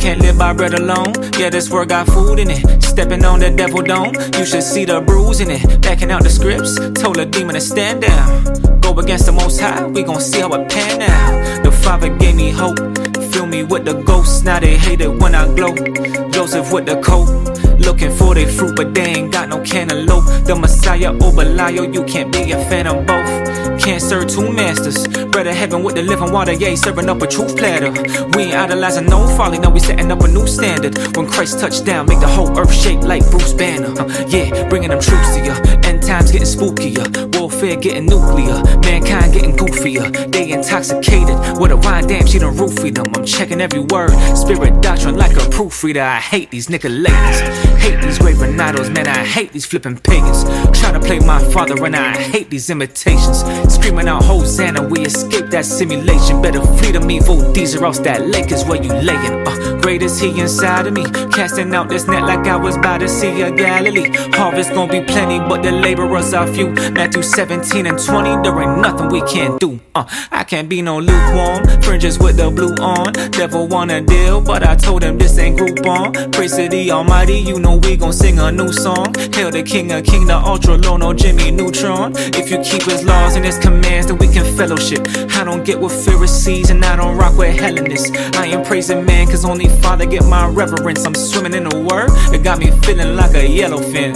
can't live by bread alone. Yeah, this word got food in it. Stepping on the devil dome, you should see the bruise in it. Backing out the scripts, told a demon to stand down. Go against the Most High, we gon' see how it pan out. The Father gave me hope, fill me with the ghosts. Now they hate it when I glow. Joseph with the coat, looking for their fruit, but they ain't got no cantaloupe. The Messiah or Belial, you can't be a fan of both. Can't serve two masters. Bread of heaven with the living water, yeah, serving up a truth platter. We ain't idolizing no folly, now we setting up a new standard. When Christ touched down, make the whole earth shake like Bruce Banner. Yeah, bringing them troops to ya. End times getting spookier, warfare getting nuclear, mankind getting goofier. They intoxicated with a wine, damn, she done roofied them. I'm checking every word, spirit doctrine like a proofreader. I hate these Nicolatans, hate these great Renatos, man, I hate these flipping pagans. Try to play my father and I hate these imitations. Screaming out Hosanna, we escape that simulation. Better flee to me, vote these or else that lake is where you layin'. Great is he inside of me, casting out this net like I was by the Sea of Galilee. Harvest gon' be plenty, but the laborers are few. Matthew 17 and 20, there ain't nothing we can't do. I can't be no lukewarm, fringes with the blue on. Devil wanna deal, but I told him this ain't Groupon. Praise to the Almighty, you know we gon' sing a new song. Hail the King of King, the ultra low, no Jimmy Neutron. If you keep his laws and his commands, then we can fellowship. I don't get with Pharisees and I don't rock with Hellenists. I ain't praising man, cause only Father get my reverence. I'm swimming in the word, it got me feeling like a yellowfin.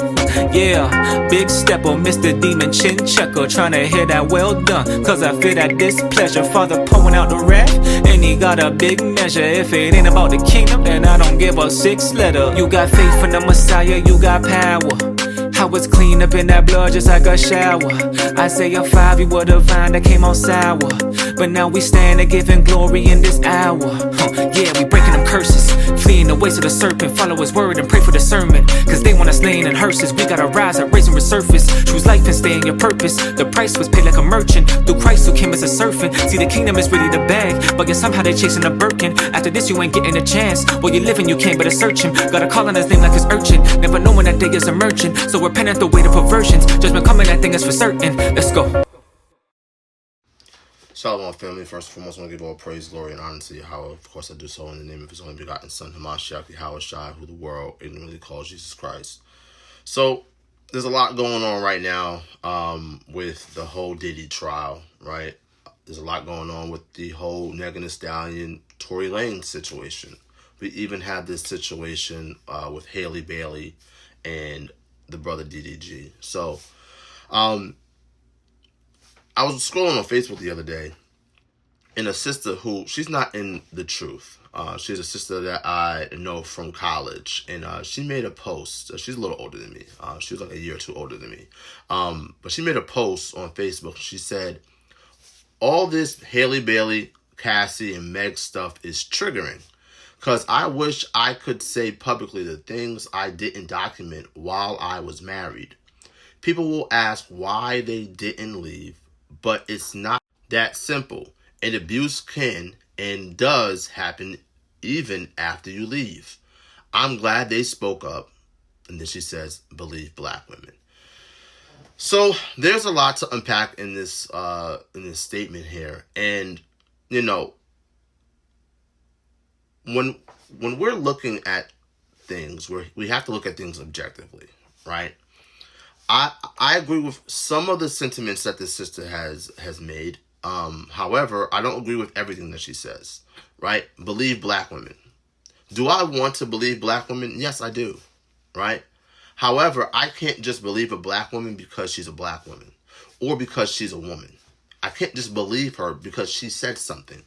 Yeah, big stepper, Mr. Demon Chin Checker, trying to hear that well done, cause I feel that displeasure. Father pouring out the wrath, and he got a big measure. If it ain't about the kingdom, then I don't give a six letter. You got faith in the Messiah, you got power. I was clean up in that blood just like a shower. Isaiah 5, you were the vine that came out sour, but now we stand and giving glory in this hour. Yeah, we breaking them curses, fleeing the ways of the serpent. Follow his word and pray for discernment, cause they want us laying in hearses. We gotta rise up, raise and resurface. Choose life and stay in your purpose. The price was paid like a merchant, through Christ who came as a servant. See, the kingdom is ready to bag, but yet somehow they chasing a Birkin. After this you ain't getting a chance, while you living you can't better search him. Gotta call on his name like his urchin, never knowing that day is emerging. So repent at the weight of perversions, judgment coming, that thing is for certain. Let's go. Shalom, family. First and foremost, I want to give all praise, glory, and honor to Yahawah. Of course, I do so in the name of his only begotten Son, Hamashiach, Yahawashi, who the world ignorantly calls Jesus Christ. So, there's a lot going on right now with the whole Diddy trial, right? There's a lot going on with the whole Megan Thee Stallion, Tory Lanez situation. We even had this situation with Hailey Bailey and the brother DDG. So, I was scrolling on Facebook the other day, and a sister who, she's not in the truth. She's a sister that I know from college, and she made a post. She's a little older than me. She was like a year or two older than me. But she made a post on Facebook. She said, all this Hailey Bailey, Cassie, and Meg stuff is triggering, because I wish I could say publicly the things I didn't document while I was married. People will ask why they didn't leave, but it's not that simple. And abuse can and does happen even after you leave. I'm glad they spoke up. And then she says, believe black women. So there's a lot to unpack in this statement here. And, you know, when we're looking at things, we have to look at things objectively, right? I agree with some of the sentiments that this sister has made. However, I don't agree with everything that she says, right? Believe black women. Do I want to believe black women? Yes, I do, right? However, I can't just believe a black woman because she's a black woman or because she's a woman. I can't just believe her because she said something,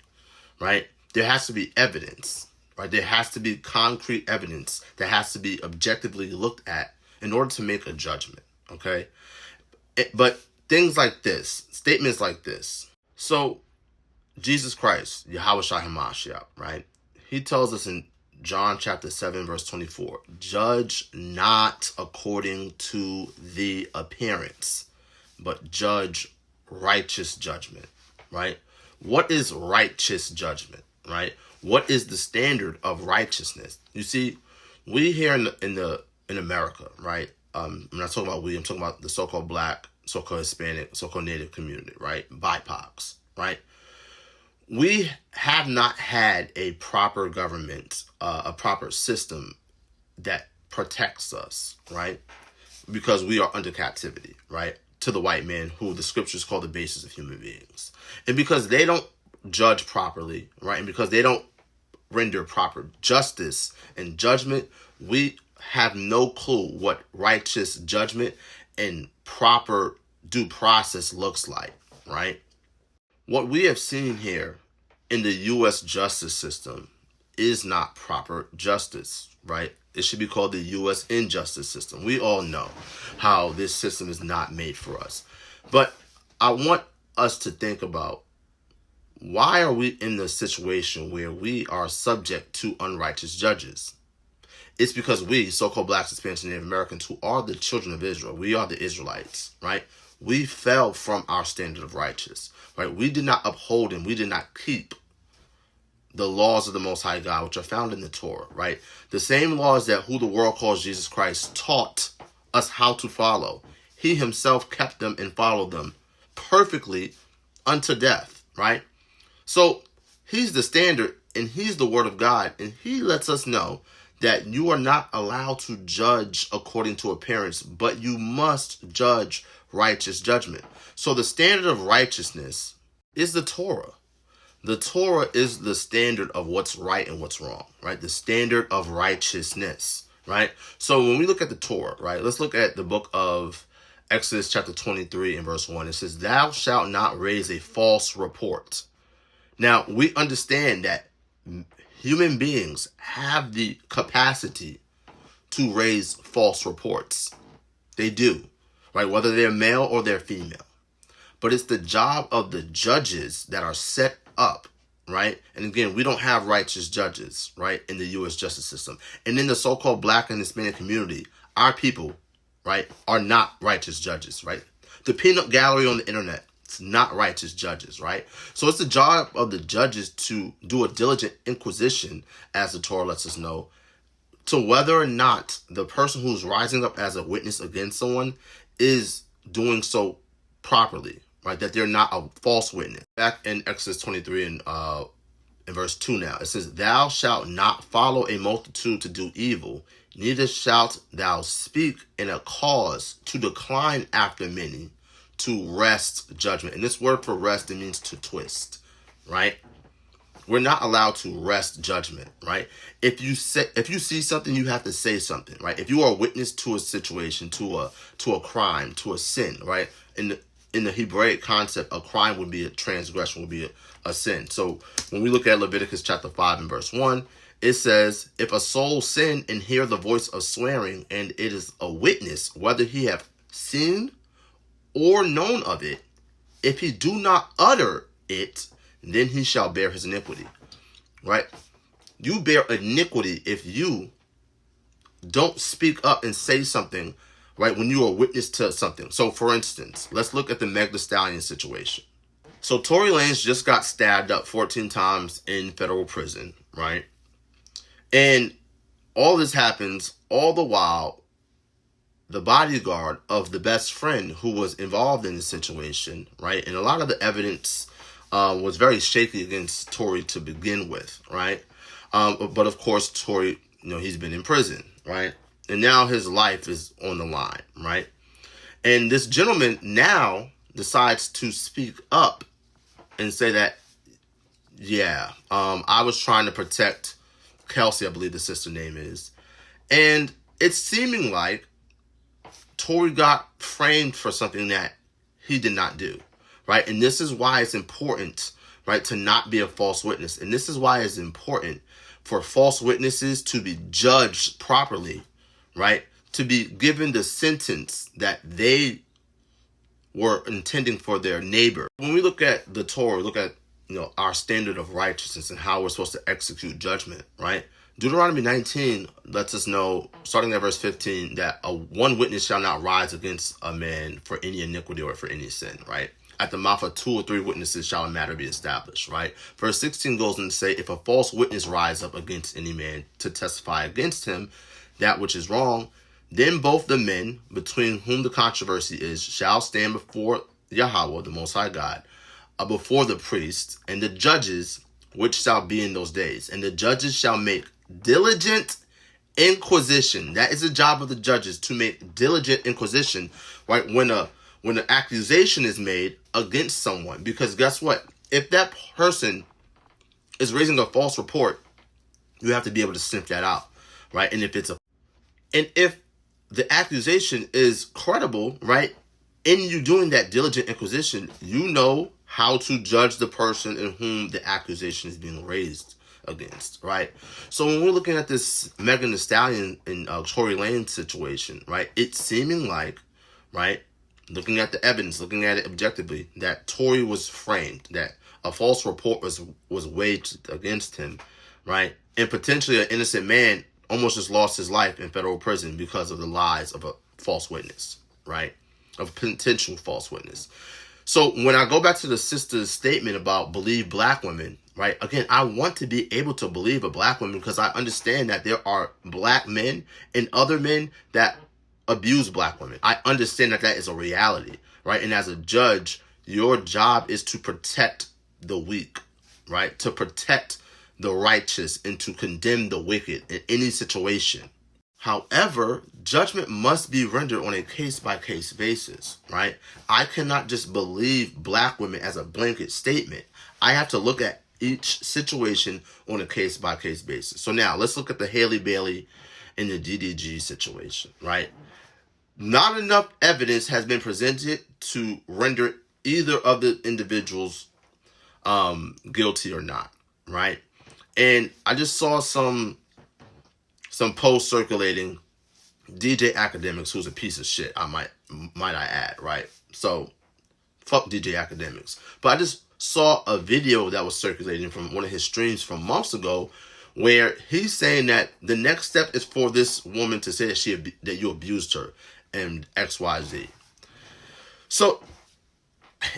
right? There has to be evidence, right? There has to be concrete evidence that has to be objectively looked at in order to make a judgment. Okay, but things like this, statements like this. So, Jesus Christ, Yahawashi Hamashiach, right? He tells us in John chapter 7, verse 24, judge not according to the appearance, but judge righteous judgment, right? What is righteous judgment, right? What is the standard of righteousness? You see, we here in America, right? I'm not talking about we, I'm talking about the so-called black, so-called Hispanic, so-called native community, right? BIPOCs, right? We have not had a proper government, a proper system that protects us, right? Because we are under captivity, right? To the white man, who the scriptures call the basis of human beings. And because they don't judge properly, right? And because they don't render proper justice and judgment, we have no clue what righteous judgment and proper due process looks like, right? What we have seen here in the U.S. justice system is not proper justice, right? It should be called the U.S. injustice system. We all know how this system is not made for us. But I want us to think about, why are we in the situation where we are subject to unrighteous judges? It's because we, so-called blacks, Hispanics, and Native Americans, who are the children of Israel, we are the Israelites, right? We fell from our standard of righteous, right? We did not uphold and we did not keep the laws of the Most High God, which are found in the Torah, right? The same laws that who the world calls Jesus Christ taught us how to follow. He himself kept them and followed them perfectly unto death, right? So he's the standard and he's the word of God, and he lets us know that you are not allowed to judge according to appearance, but you must judge righteous judgment. So the standard of righteousness is the Torah. The Torah is the standard of what's right and what's wrong, right? The standard of righteousness, right? So when we look at the Torah, right, let's look at the book of Exodus chapter 23 and verse 1. It says, "Thou shalt not raise a false report." Now, we understand that human beings have the capacity to raise false reports. They do, right? Whether they're male or they're female. But it's the job of the judges that are set up, right? And again, we don't have righteous judges, right, in the U.S. justice system. And in the so-called black and Hispanic community, our people, right, are not righteous judges, right? The peanut gallery on the internet, it's not righteous judges, right? So it's the job of the judges to do a diligent inquisition, as the Torah lets us know, to whether or not the person who's rising up as a witness against someone is doing so properly, right? That they're not a false witness. Back in Exodus 23 in verse 2 now, it says, "Thou shalt not follow a multitude to do evil, neither shalt thou speak in a cause to decline after many, to wrest judgment." And this word for wrest, it means to twist, right? We're not allowed to wrest judgment, right? If you see something, you have to say something, right? If you are a witness to a situation, to a crime, to a sin, right? In the Hebraic concept, a crime would be a transgression, would be a sin. So when we look at Leviticus chapter 5 and verse 1, it says, "If a soul sin and hear the voice of swearing, and it is a witness, whether he have seen or known of it, if he do not utter it, then he shall bear his iniquity," right? You bear iniquity if you don't speak up and say something, right, when you are a witness to something. So, for instance, let's look at the Meg Thee Stallion situation. So, Tory Lanez just got stabbed up 14 times in federal prison, right? And all this happens all the while the bodyguard of the best friend who was involved in the situation, right? And a lot of the evidence was very shaky against Tory to begin with, right? But of course, Tory, he's been in prison, right? And now his life is on the line, right? And this gentleman now decides to speak up and say that, I was trying to protect Casie, I believe the sister name is. And it's seeming like Tory got framed for something that he did not do, right? And this is why it's important, right, to not be a false witness. And this is why it's important for false witnesses to be judged properly, right? To be given the sentence that they were intending for their neighbor. When we look at the Torah, look at our standard of righteousness and how we're supposed to execute judgment, right? Deuteronomy 19 lets us know, starting at verse 15, that one witness shall not rise against a man for any iniquity or for any sin, right? At the mouth of 2 or 3 witnesses shall a matter be established, right? Verse 16 goes on to say, "If a false witness rise up against any man to testify against him that which is wrong, then both the men between whom the controversy is shall stand before Yahawah, the Most High God, before the priests and the judges, which shall be in those days. And the judges shall make diligent inquisition. That is the job of the judges, to make diligent inquisition, right? When an accusation is made against someone. Because guess what? If that person is raising a false report, you have to be able to sniff that out, right? And if the accusation is credible, right? In you doing that diligent inquisition, you know how to judge the person in whom the accusation is being raised against, right? So when we're looking at this Megan Thee Stallion and Tory Lanez situation, right? It's seeming like, right, looking at the evidence, looking at it objectively, that Tory was framed, that a false report was waged against him, right? And potentially an innocent man almost just lost his life in federal prison because of the lies of a false witness, right? Of potential false witness. So when I go back to the sister's statement about believe black women, right? Again, I want to be able to believe a black woman because I understand that there are black men and other men that abuse black women. I understand that that is a reality, right? And as a judge, your job is to protect the weak, right? To protect the righteous and to condemn the wicked in any situation. However, judgment must be rendered on a case-by-case basis, right? I cannot just believe black women as a blanket statement. I have to look at each situation on a case-by-case basis. So now, let's look at the Hailey Bailey and the DDG situation, right? Not enough evidence has been presented to render either of the individuals guilty or not, right? And I just saw some posts circulating. DJ Academics, who's a piece of shit, might I add, right? So fuck DJ Academics. But I just saw a video that was circulating from one of his streams from months ago, where he's saying that the next step is for this woman to say that you abused her and XYZ. So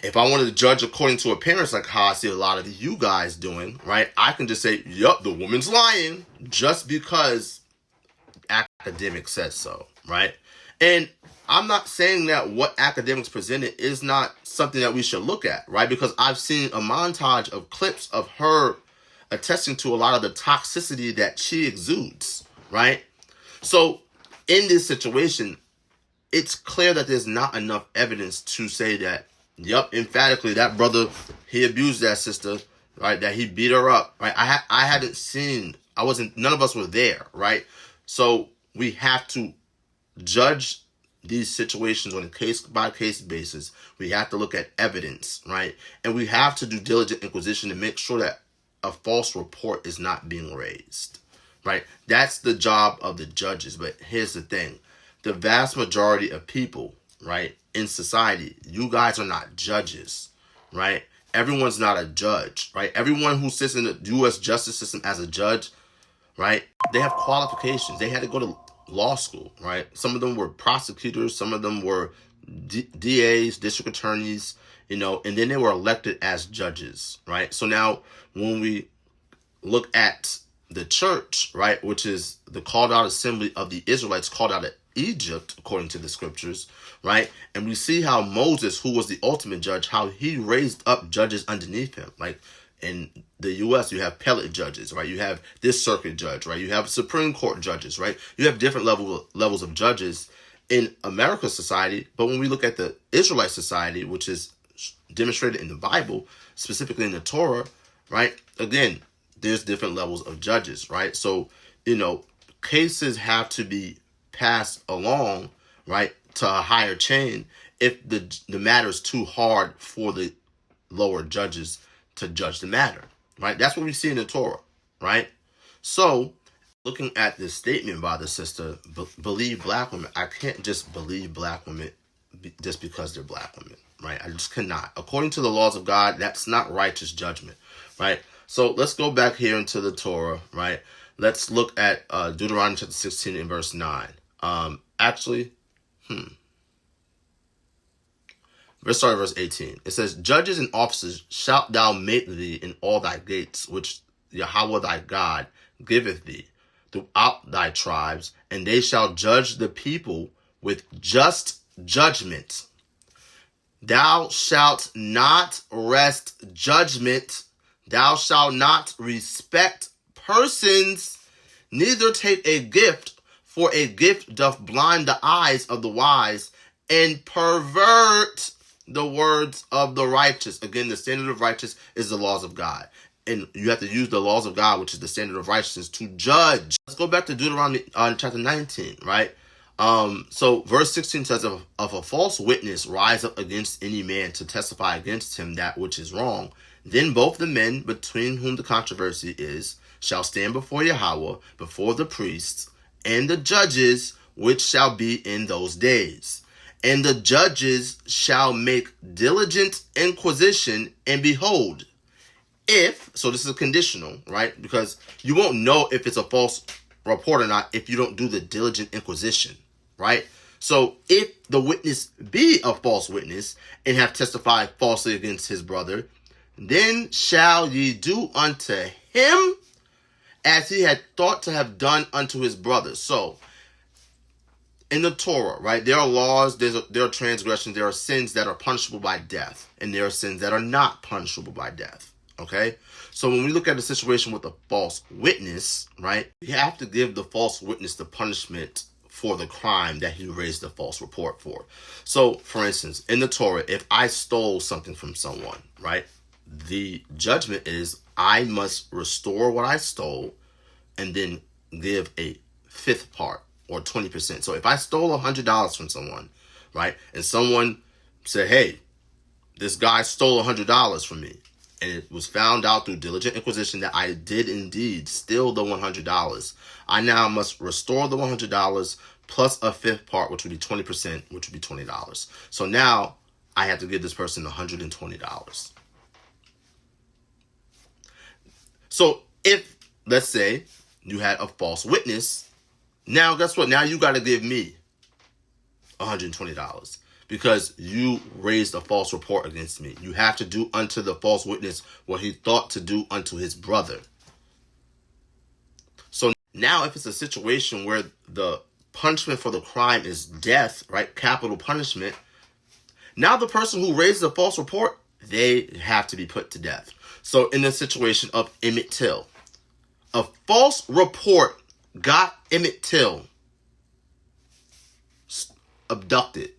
if I wanted to judge according to appearance, like how I see a lot of you guys doing, right? I can just say, yup, the woman's lying just because academics says so, right? And I'm not saying that what academics presented is not something that we should look at, right? Because I've seen a montage of clips of her attesting to a lot of the toxicity that she exudes, right? So in this situation, it's clear that there's not enough evidence to say that, yep, emphatically, that brother, he abused that sister, right? That he beat her up, right? I hadn't seen, none of us were there, right? So we have to judge these situations on a case-by-case basis. We have to look at evidence, right? And we have to do diligent inquisition to make sure that a false report is not being raised, right? That's the job of the judges. But here's the thing. The vast majority of people, right, in society, you guys are not judges, right? Everyone's not a judge, right? Everyone who sits in the U.S. justice system as a judge, right, they have qualifications. They had to go to law school, right? Some of them were prosecutors. Some of them were DAs, district attorneys, and then they were elected as judges, right? So now when we look at the church, right, which is the called out assembly of the Israelites called out of Egypt, according to the scriptures, right? And we see how Moses, who was the ultimate judge, how he raised up judges underneath him. Like in the U.S., you have appellate judges, right? You have this circuit judge, right? You have Supreme Court judges, right? You have different levels of judges in America's society. But when we look at the Israelite society, which is demonstrated in the Bible, specifically in the Torah, right? Again, there's different levels of judges, right? So, cases have to be passed along, right, to a higher chain if the matter is too hard for the lower judges to judge the matter, right? That's what we see in the Torah, right? So, looking at this statement by the sister, believe black women, I can't just believe black women just because they're black women, right? I just cannot. According to the laws of God, that's not righteous judgment, right? So, let's go back here into the Torah, right? Let's look at Deuteronomy chapter 16 and verse 9. Let's start at verse 18. It says, judges and officers shalt thou make thee in all thy gates, which Yahawaah thy God giveth thee throughout thy tribes, and they shall judge the people with just judgment Thou shalt not wrest judgment. Thou shalt not respect persons, neither take a gift, for a gift doth blind the eyes of the wise and pervert the words of the righteous. Again, the standard of righteous is the laws of God. And you have to use the laws of God, which is the standard of righteousness, to judge. Let's go back to Deuteronomy chapter 19, right? So verse 16 says, of a false witness rise up against any man to testify against him that which is wrong, then both the men between whom the controversy is shall stand before Yahawah, before the priests and the judges, which shall be in those days. And the judges shall make diligent inquisition, and behold, if, so this is conditional, right? Because you won't know if it's a false report or not if you don't do the diligent inquisition, right? So if the witness be a false witness and have testified falsely against his brother, then shall ye do unto him as he had thought to have done unto his brother. So in the Torah, right, there are laws, there are transgressions, there are sins that are punishable by death, and there are sins that are not punishable by death. Okay, so when we look at a situation with a false witness, right, you have to give the false witness the punishment for the crime that he raised the false report for. So, for instance, in the Torah, if I stole something from someone, right, the judgment is I must restore what I stole and then give a fifth part or 20%. So if I stole $100 from someone, right, and someone said, hey, this guy stole $100 from me, and it was found out through diligent inquisition that I did indeed steal the $100, I now must restore the $100 plus a fifth part, which would be 20%, which would be $20. So now I have to give this person $120. So if, let's say, you had a false witness, now guess what? Now you got to give me $120. Because you raised a false report against me. You have to do unto the false witness what he thought to do unto his brother. So now if it's a situation where the punishment for the crime is death, right, capital punishment, now the person who raised the false report, they have to be put to death. So in the situation of Emmett Till, a false report got Emmett Till abducted,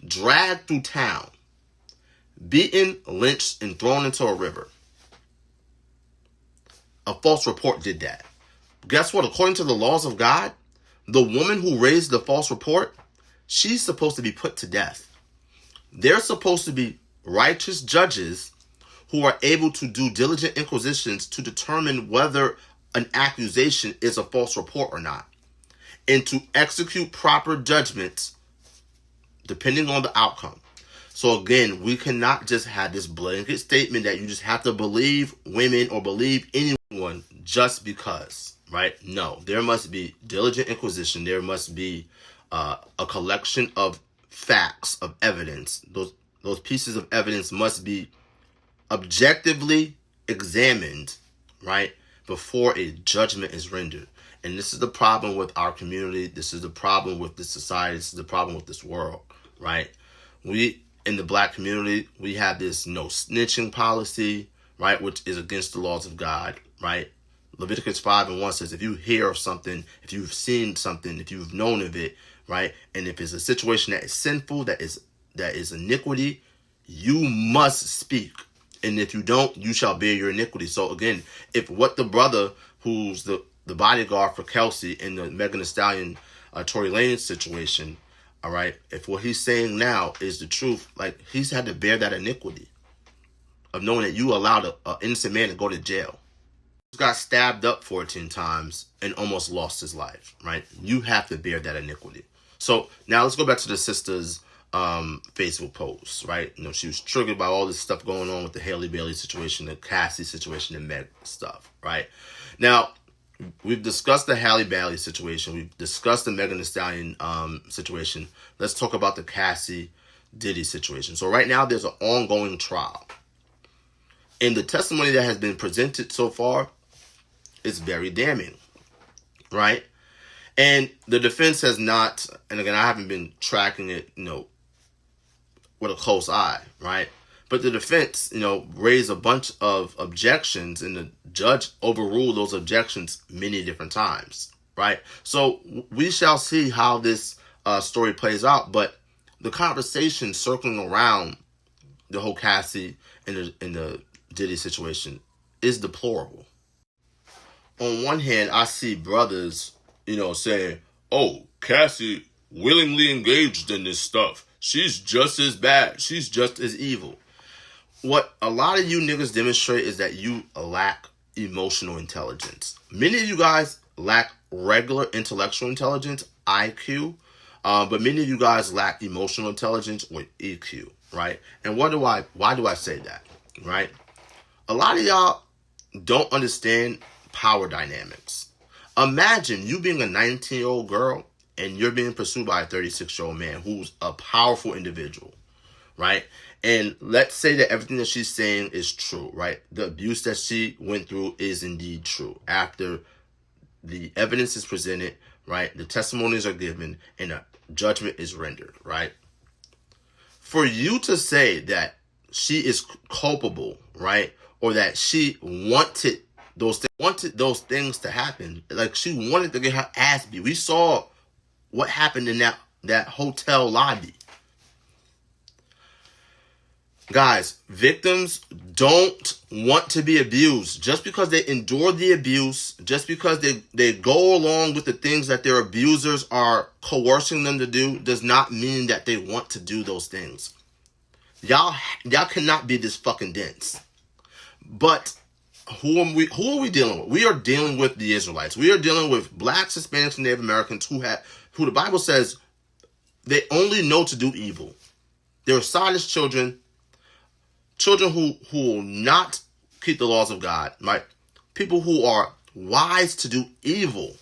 dragged through town, beaten, lynched, and thrown into a river. A false report did that. Guess what? According to the laws of God, the woman who raised the false report, she's supposed to be put to death. There's supposed to be righteous judges who are able to do diligent inquisitions to determine whether an accusation is a false report or not, and to execute proper judgments depending on the outcome. So again, we cannot just have this blanket statement that you just have to believe women or believe anyone just because, right? No, there must be diligent inquisition. There must be a collection of facts, of evidence. Those pieces of evidence must be objectively examined, right, before a judgment is rendered. And this is the problem with our community. This is the problem with this society. This is the problem with this world, right? We, in the black community, we have this no snitching policy, right, which is against the laws of God, right? Leviticus 5:1 says, if you hear of something, if you've seen something, if you've known of it, right, and if it's a situation that is sinful, that is iniquity, you must speak. And if you don't, you shall bear your iniquity. So again, if what the brother who's the bodyguard for Casie in the Megan Thee Stallion, Tory Lanez situation, all right, if what he's saying now is the truth, like, he's had to bear that iniquity of knowing that you allowed an innocent man to go to jail. He got stabbed up 14 times and almost lost his life, right? You have to bear that iniquity. So now let's go back to the sister's Facebook post, right? You know, she was triggered by all this stuff going on with the Hailey Bailey situation, the Cassie situation, and Meg stuff, right? Now, we've discussed the Hailey Bailey situation. We've discussed the Megan Thee Stallion situation. Let's talk about the Cassie Diddy situation. So right now there's an ongoing trial. And the testimony that has been presented so far is very damning, right? And the defense has not, and again, I haven't been tracking it, you know, with a close eye, right? But the defense, raised a bunch of objections, and the judge overruled those objections many different times, right? So we shall see how this story plays out. But the conversation circling around the whole Cassie and the Diddy situation is deplorable. On one hand, I see brothers, saying, "Oh, Cassie willingly engaged in this stuff. She's just as bad. She's just as evil." What a lot of you niggas demonstrate is that you lack emotional intelligence. Many of you guys lack regular intellectual intelligence, IQ, but many of you guys lack emotional intelligence or EQ, right? And why do I say that, right? A lot of y'all don't understand power dynamics. Imagine you being a 19-year-old girl and you're being pursued by a 36-year-old man who's a powerful individual, right? And let's say that everything that she's saying is true, right? The abuse that she went through is indeed true. After the evidence is presented, right? The testimonies are given and a judgment is rendered, right? For you to say that she is culpable, right? Or that she wanted those things to happen. Like she wanted to get her ass beat. We saw what happened in that hotel lobby. Guys, victims don't want to be abused. Just because they endure the abuse, just because they go along with the things that their abusers are coercing them to do, does not mean that they want to do those things. Y'all cannot be this fucking dense. But who are we dealing with? We are dealing with the Israelites. We are dealing with blacks, Hispanics, and Native Americans who the Bible says they only know to do evil. They're sodist children who will not keep the laws of God, right? People who are wise to do evil.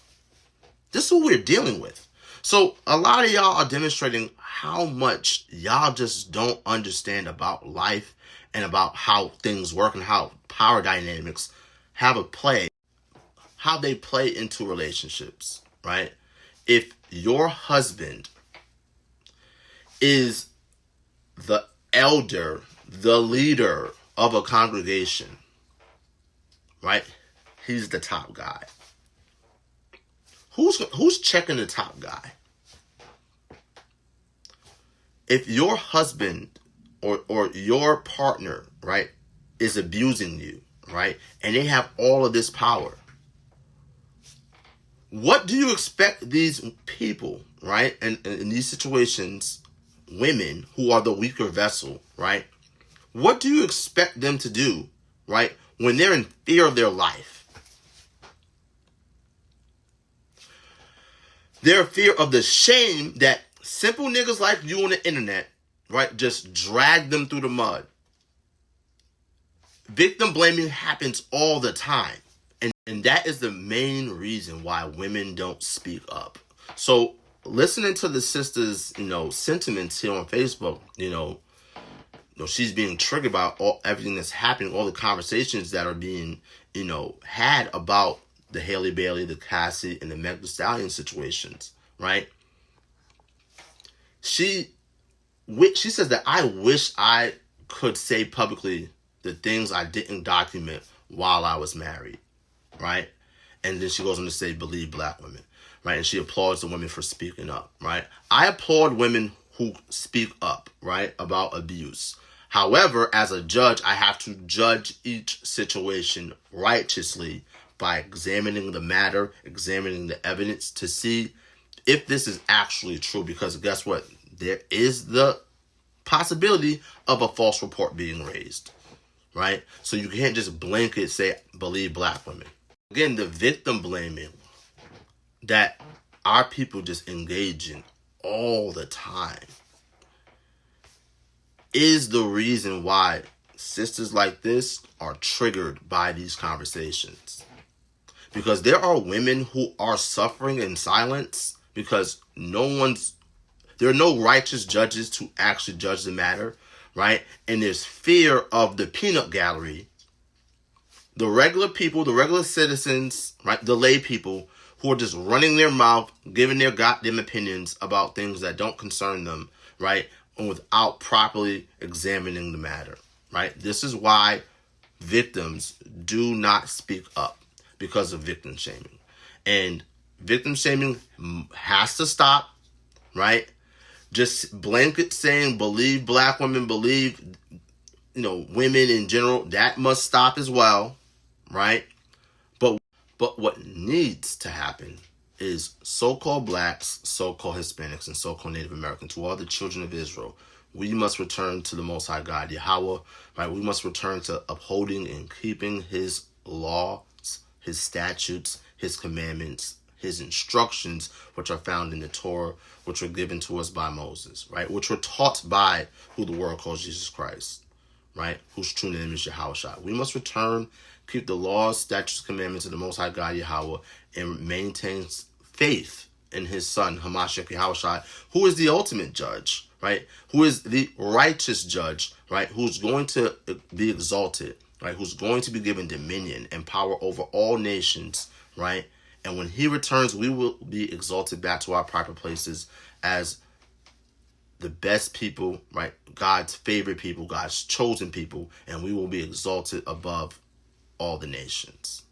This is what we're dealing with. So a lot of y'all are demonstrating how much y'all just don't understand about life and about how things work and how power dynamics how they play into relationships, right? If your husband is the elder, the leader of a congregation, right? He's the top guy. Who's checking the top guy? If your husband or your partner, right, is abusing you, right, and they have all of this power, what do you expect these people, right, and in these situations, women who are the weaker vessel, right, what do you expect them to do, right, when they're in fear of their life? They're in fear of the shame that simple niggas like you on the internet, right, just drag them through the mud. Victim blaming happens all the time. And that is the main reason why women don't speak up. So listening to the sister's, sentiments here on Facebook, she's being triggered by everything that's happening, all the conversations that are being, had about the Hailey Bailey, the Cassie, and the Meg Thee Stallion situations, right? She says that I wish I could say publicly the things I didn't document while I was married, right? And then she goes on to say, believe black women, right? And she applauds the women for speaking up, right? I applaud women who speak up, right, about abuse. However, as a judge, I have to judge each situation righteously by examining the matter, examining the evidence to see if this is actually true. Because guess what? There is the possibility of a false report being raised, right? So you can't just blanket say, believe black women. Again, the victim blaming that our people just engage in all the time is the reason why sisters like this are triggered by these conversations. Because there are women who are suffering in silence because there are no righteous judges to actually judge the matter, right? And there's fear of the peanut gallery. The regular people, the regular citizens, right? The lay people who are just running their mouth, giving their goddamn opinions about things that don't concern them, right? and without properly examining the matter, right? This is why victims do not speak up, because of victim shaming. And victim shaming has to stop, right? Just blanket saying, believe black women, believe, women in general, that must stop as well, right? But what needs to happen is so-called blacks, so-called Hispanics, and so-called Native Americans, to all the children of Israel, we must return to the Most High God, Yahawaah, right? We must return to upholding and keeping his laws, his statutes, his commandments, his instructions, which are found in the Torah, which were given to us by Moses, right? Which were taught by who the world calls Jesus Christ, right? Whose true name is Yahawashi. We must return, keep the laws, statutes, commandments of the Most High God, Yahawaah, and maintain faith in his son, Hamashiach Yahawashi, who is the ultimate judge, right? Who is the righteous judge, right? Who's going to be exalted, right? Who's going to be given dominion and power over all nations, right? And when he returns, we will be exalted back to our proper places as the best people, right? God's favorite people, God's chosen people, and we will be exalted above all the nations.